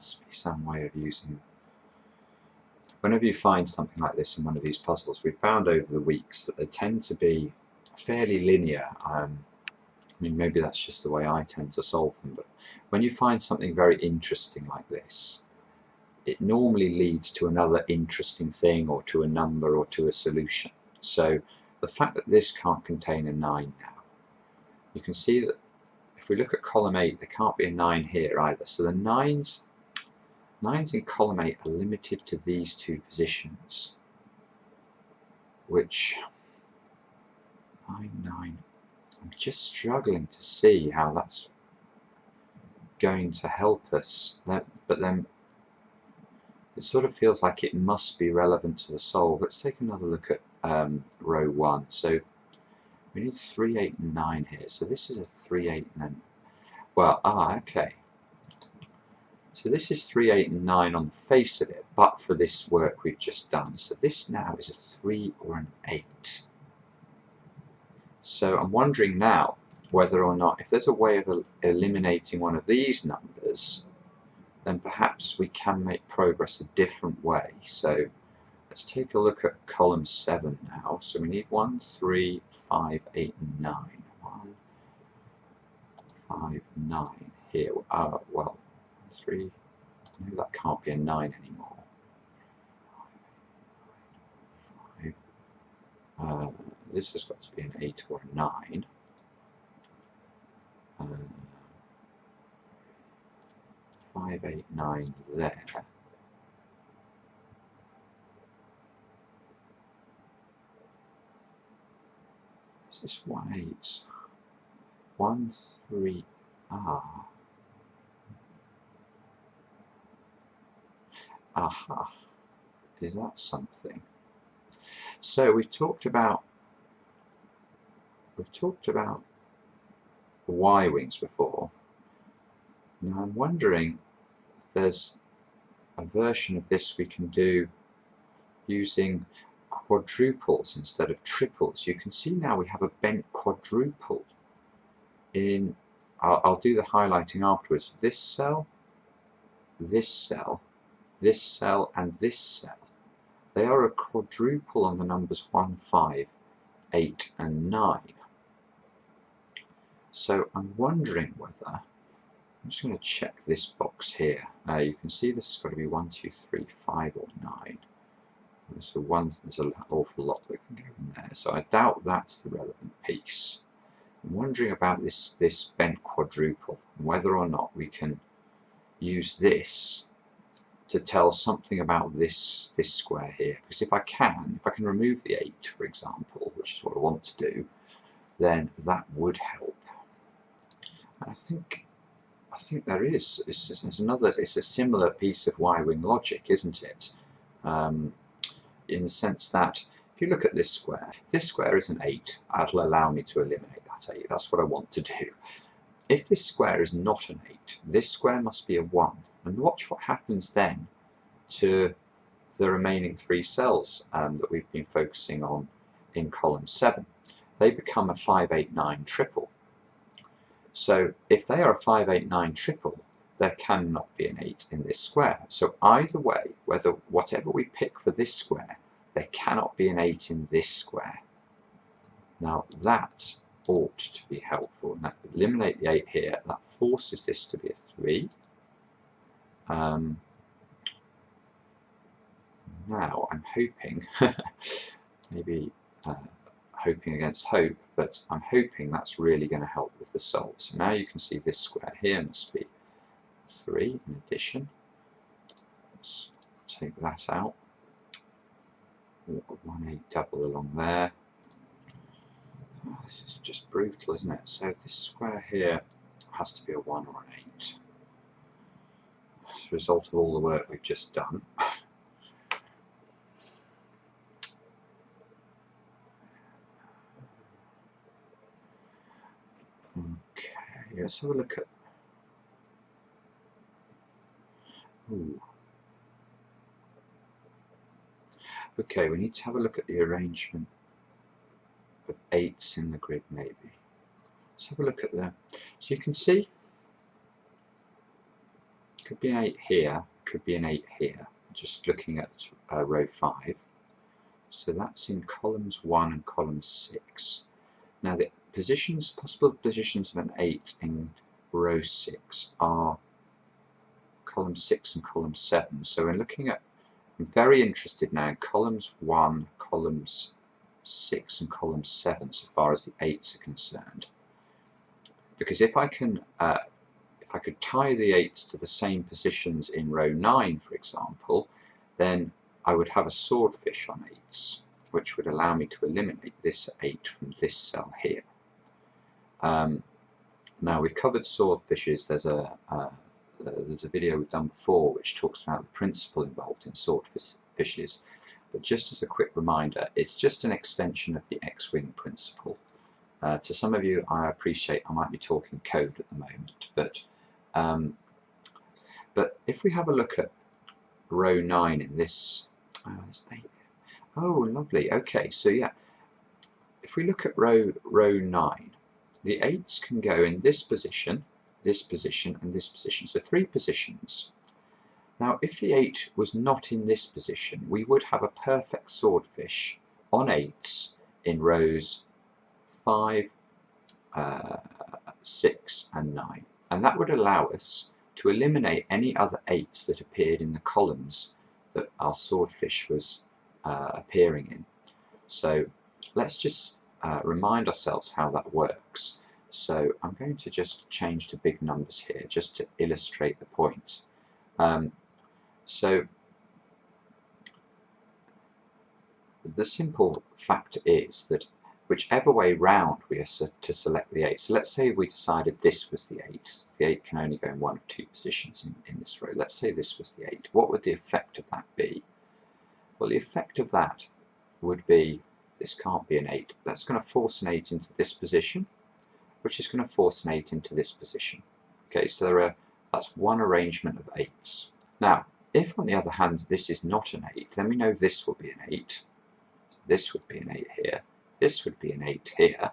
must be some way of using. Whenever you find something like this in one of these puzzles, we've found over the weeks that they tend to be fairly linear. I mean, maybe that's just the way I tend to solve them, but when you find something very interesting like this, it normally leads to another interesting thing, or to a number, or to a solution. So the fact that this can't contain a 9 now, you can see that if we look at column 8, there can't be a 9 here either. So the 9s in column 8 are limited to these two positions, which 9, 9, I'm just struggling to see how that's going to help us. But then it sort of feels like it must be relevant to the solve. Let's take another look at row 1. So we need 3, 8 and 9 here. So this is a 3, 8 and then, well, okay. So this is 3, 8 and 9 on the face of it, but for this work we've just done. So this now is a 3 or an 8. So I'm wondering now whether or not, if there's a way of eliminating one of these numbers, then perhaps we can make progress a different way. So let's take a look at column 7 now. So we need 1, 3, 5, 8 and 9. 1, 5, 9 here. Well, 3, maybe that can't be a 9 anymore. 5, this has got to be an 8 or a 9. 5, 8, 9 there. Is this 1, 8? 1, 3, aha. Is that something? So we've talked about Y-wings before. Now I'm wondering if there's a version of this we can do using quadruples instead of triples. You can see now we have a bent quadruple in, I'll do the highlighting afterwards, this cell, this cell, this cell and this cell. They are a quadruple on the numbers 1, 5, 8 and 9. So I'm wondering whether, I'm just going to check this box here. You can see this has got to be 1, 2, 3, 5 or 9. So there's an awful lot that can go in there. So I doubt that's the relevant piece. I'm wondering about this bent quadruple, and whether or not we can use this to tell something about this square here. Because if I can remove the 8, for example, which is what I want to do, then that would help. And I think there is. It's a similar piece of Y-wing logic, isn't it? In the sense that if you look at this square is an 8. That'll allow me to eliminate that 8. That's what I want to do. If this square is not an 8, this square must be a 1. And watch what happens then to the remaining 3 cells that we've been focusing on in column 7. They become a 5, 8, 9 triple. So if they are a 5, 8, 9 triple, there cannot be an 8 in this square. So either way, whatever we pick for this square, there cannot be an 8 in this square. Now that ought to be helpful. Now eliminate the 8 here. That forces this to be a 3. Now I'm hoping, maybe hoping against hope, but I'm hoping that's really going to help with the solve. So now you can see this square here must be 3 in addition. Let's take that out. 1, 8 double along there. Oh, this is just brutal, isn't it? So this square here has to be a 1 or an 8. As a result of all the work we've just done. Okay, let's have a look at. Ooh. Okay, we need to have a look at the arrangement of 8s in the grid, maybe. Let's have a look at them. So you can see could be an 8 here, could be an 8 here, just looking at row 5. So that's in columns 1 and column 6. Now the possible positions of an 8 in row 6 are column 6 and column 7. So we're looking at, I'm very interested now in columns 1, columns 6 and column 7 so far as the 8s are concerned. Because if I could tie the 8s to the same positions in row 9, for example, then I would have a swordfish on 8s, which would allow me to eliminate this 8 from this cell here. Now we've covered swordfishes. There's a video we've done before which talks about the principle involved in swordfishes. But just as a quick reminder, it's just an extension of the X-wing principle. To some of you, I appreciate I might be talking code at the moment, but if we have a look at row 9 in this, oh lovely, okay, so yeah, if we look at row 9, the 8s can go in this position, and this position, so 3 positions. Now if the 8 was not in this position, we would have a perfect swordfish on 8s in rows 5, 6 and 9, and that would allow us to eliminate any other 8s that appeared in the columns that our swordfish was appearing in. So let's just remind ourselves how that works. So I'm going to just change to big numbers here just to illustrate the point. So the simple fact is that whichever way round we are to select the 8, so let's say we decided this was the 8, the 8 can only go in one of 2 positions in this row, let's say this was the 8, what would the effect of that be? Well, the effect of that would be, this can't be an 8, that's going to force an 8 into this position, which is going to force an 8 into this position. Okay, so that's one arrangement of 8s. Now, if on the other hand this is not an 8, then we know this will be an 8, this would be an 8 here, this would be an 8 here,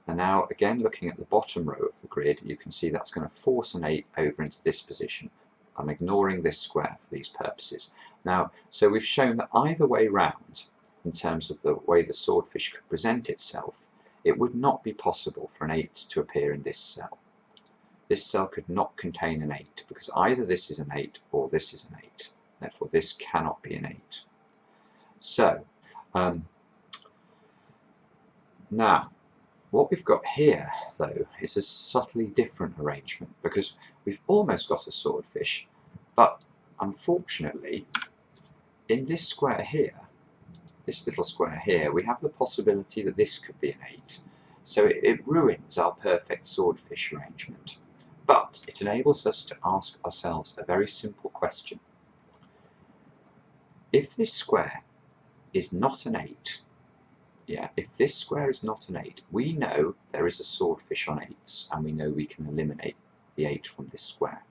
and now again looking at the bottom row of the grid, you can see that's going to force an 8 over into this position. I'm ignoring this square for these purposes. Now, so we've shown that either way round, in terms of the way the swordfish could present itself, it would not be possible for an 8 to appear in this cell. This cell could not contain an 8, because either this is an 8 or this is an 8. Therefore, this cannot be an 8. So, now, what we've got here, though, is a subtly different arrangement, because we've almost got a swordfish, but unfortunately, in this square here, this little square here, we have the possibility that this could be an 8. So it ruins our perfect swordfish arrangement. But it enables us to ask ourselves a very simple question. If this square is not an 8, if this square is not an 8, we know there is a swordfish on 8s, and we know we can eliminate the 8 from this square.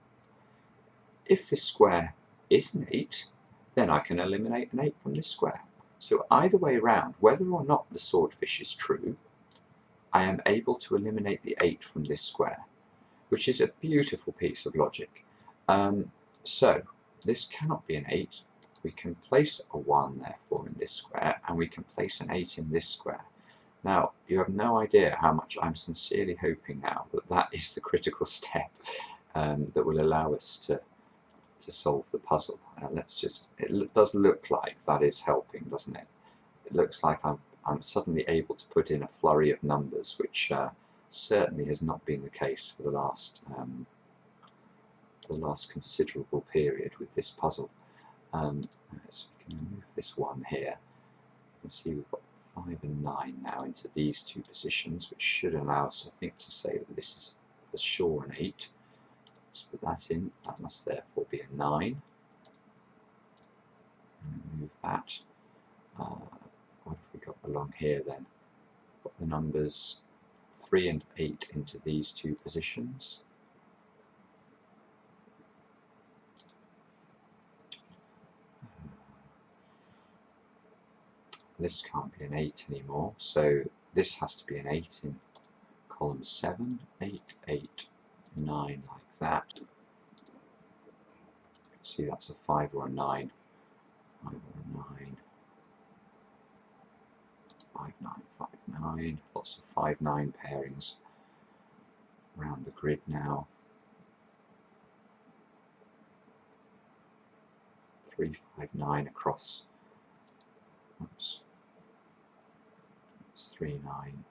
If this square is an 8, then I can eliminate an 8 from this square. So either way around, whether or not the swordfish is true, I am able to eliminate the 8 from this square, which is a beautiful piece of logic. So this cannot be an 8. We can place a 1 therefore in this square, and we can place an 8 in this square. Now, you have no idea how much I'm sincerely hoping now that that is the critical step that will allow us to solve the puzzle. It does look like that is helping, doesn't it? It looks like I'm suddenly able to put in a flurry of numbers, which certainly has not been the case for the last considerable period with this puzzle. So we can remove this 1 here. You can see we've got 5 and 9 now into these 2 positions, which should allow us, I think, to say that this is for sure an 8. Let's put that in. That must therefore be a 9. And remove that. What have we got along here then? Got the numbers 3 and 8 into these 2 positions. This can't be an 8 anymore, so this has to be an 8 in column 7, 8, 8, 9, like that. See, that's a 5 or a 9. 5 or a 9. 5, 9, 5, 9. Lots of 5, 9 pairings around the grid now. 3, 5, 9 across. Oops. It's 3, 9.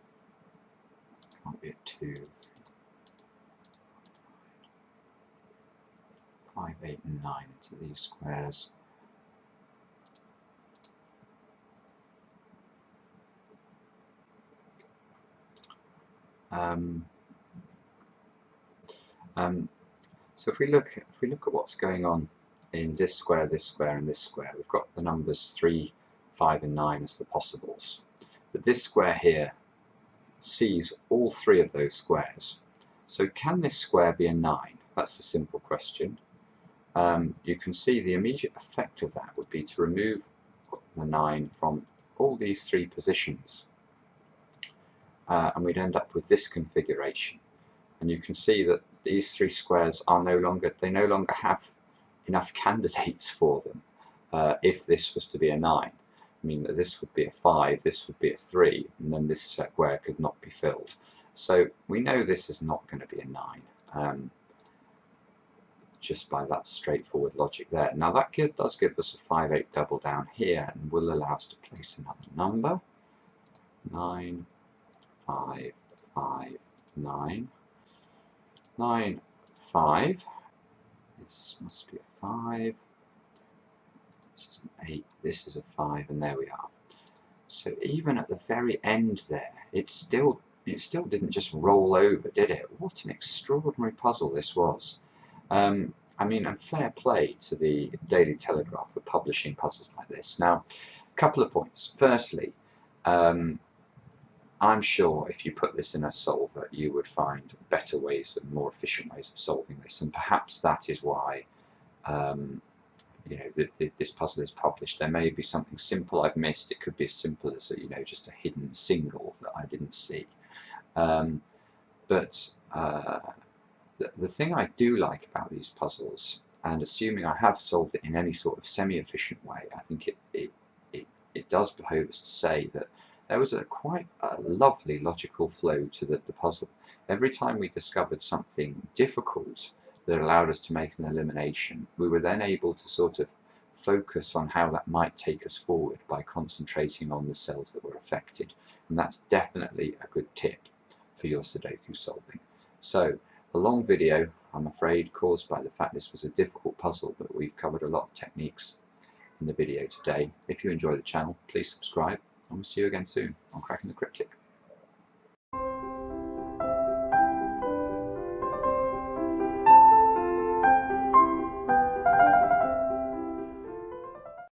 Can't be a 2. 5, 8, and 9 into these squares. So if we look at what's going on in this square, and this square, we've got the numbers 3, 5, and 9 as the possibles. But this square here sees all three of those squares. So can this square be a 9? That's the simple question. You can see the immediate effect of that would be to remove the 9 from all these three positions. And we'd end up with this configuration. And you can see that these three squares are no longer have enough candidates for them if this was to be a 9. I mean, this would be a 5, this would be a 3, and then this square could not be filled. So we know this is not going to be a 9, just by that straightforward logic there. Now that does give us a 5, 8 double down here, and will allow us to place another number. 9, 5, 5, 9. 9, 5. This must be a 5. This is an 8. This is a 5, and there we are. So even at the very end there, it still didn't just roll over, did it? What an extraordinary puzzle this was. I mean, and fair play to the Daily Telegraph for publishing puzzles like this. Now, a couple of points. Firstly, I'm sure if you put this in a solver, you would find better ways and more efficient ways of solving this, and perhaps that is why you know, this puzzle is published. There may be something simple I've missed. It could be as simple as just a hidden single that I didn't see. But the thing I do like about these puzzles, and assuming I have solved it in any sort of semi-efficient way, I think it does behove us to say that there was quite a lovely logical flow to the puzzle. Every time we discovered something difficult that allowed us to make an elimination, we were then able to sort of focus on how that might take us forward by concentrating on the cells that were affected. And that's definitely a good tip for your Sudoku solving. So, a long video, I'm afraid, caused by the fact this was a difficult puzzle, but we've covered a lot of techniques in the video today. If you enjoy the channel, please subscribe, and we'll see you again soon on Cracking the Cryptic.